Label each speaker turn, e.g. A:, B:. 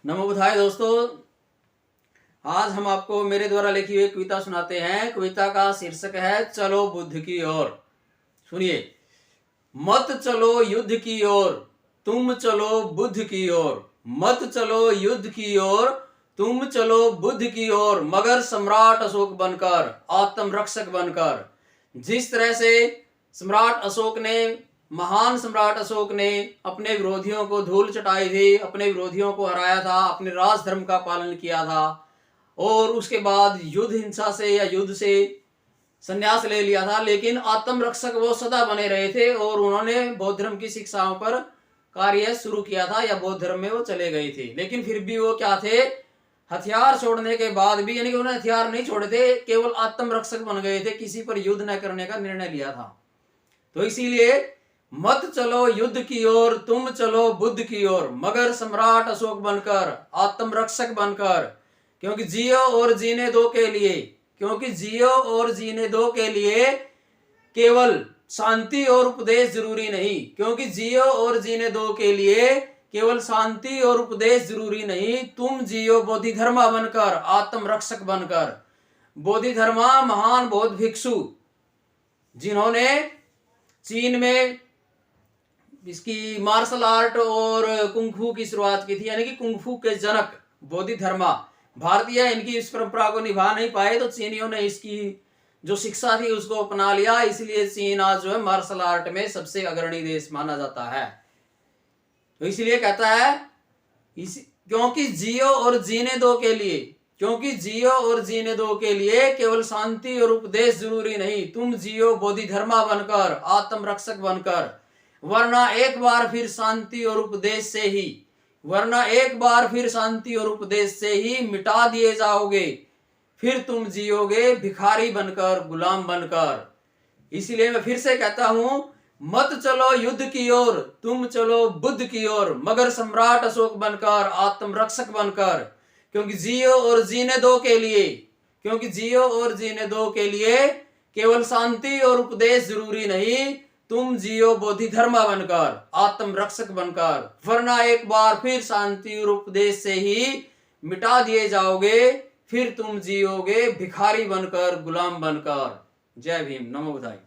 A: नमो बुधाय दोस्तों, आज हम आपको मेरे द्वारा लिखी हुई कविता सुनाते हैं। कविता का शीर्षक है चलो बुद्ध की ओर। सुनिए। मत चलो युद्ध की ओर, तुम चलो बुद्ध की ओर। मत चलो युद्ध की ओर, तुम चलो बुद्ध की ओर, मगर सम्राट अशोक बनकर, आत्म रक्षक बनकर। जिस तरह से सम्राट अशोक ने, महान सम्राट अशोक ने अपने विरोधियों को धूल चटाई थी, अपने विरोधियों को हराया था, अपने राजधर्म का पालन किया था और उसके बाद युद्ध हिंसा से या युद्ध से संन्यास ले लिया था, लेकिन आत्म रक्षक वो सदा बने रहे थे और उन्होंने बौद्ध धर्म की शिक्षाओं पर कार्य शुरू किया था या बौद्ध धर्म में वो चले गए थे। लेकिन फिर भी वो क्या थे, हथियार छोड़ने के बाद भी, यानी कि उन्होंने हथियार नहीं छोड़े थे, केवल आत्म रक्षक बन गए थे, किसी पर युद्ध न करने का निर्णय लिया था। तो इसीलिए मत चलो युद्ध की ओर, तुम चलो बुद्ध की ओर, मगर सम्राट अशोक बनकर, आत्म रक्षक बनकर। क्योंकि जियो और जीने दो के लिए, क्योंकि जियो और जीने दो के लिए केवल शांति और उपदेश जरूरी नहीं, क्योंकि जियो और जीने दो के लिए केवल शांति और उपदेश जरूरी नहीं, तुम जियो बोधि धर्मा बनकर, आत्म रक्षक बनकर। बोधि धर्मा महान बौद्ध भिक्षु जिन्होंने चीन में इसकी मार्शल आर्ट और कुंफू की शुरुआत की थी, यानी कि कुंफू के जनक बोधि धर्मा। भारतीय इनकी इस परंपरा को निभा नहीं पाए, तो चीनियों ने इसकी जो शिक्षा थी उसको अपना लिया, इसलिए चीन आज जो है मार्शल आर्ट में सबसे अग्रणी देश माना जाता है। तो इसलिए कहता है क्योंकि जियो और जीने दो के लिए, क्योंकि जियो और जीने दो के लिए केवल शांति और उपदेश जरूरी नहीं, तुम जियो बोधि धर्मा बनकर, आत्म रक्षक बनकर, वरना एक बार फिर शांति और उपदेश से ही, वरना एक बार फिर शांति और उपदेश से ही मिटा दिए जाओगे, फिर तुम जियोगे भिखारी बनकर, गुलाम बनकर। इसलिए मैं फिर से कहता हूं, मत चलो युद्ध की ओर, तुम चलो बुद्ध की ओर, मगर सम्राट अशोक बनकर, आत्म रक्षक बनकर। क्योंकि जियो और जीने दो के लिए, क्योंकि जियो और जीने दो के लिए केवल शांति और उपदेश जरूरी नहीं, तुम जियो बोधि धर्मा बनकर, आत्म रक्षक बनकर, वरना एक बार फिर शांति और उपदेश से ही मिटा दिए जाओगे, फिर तुम जियोगे भिखारी बनकर, गुलाम बनकर। जय भीम। नमो बुद्धाय।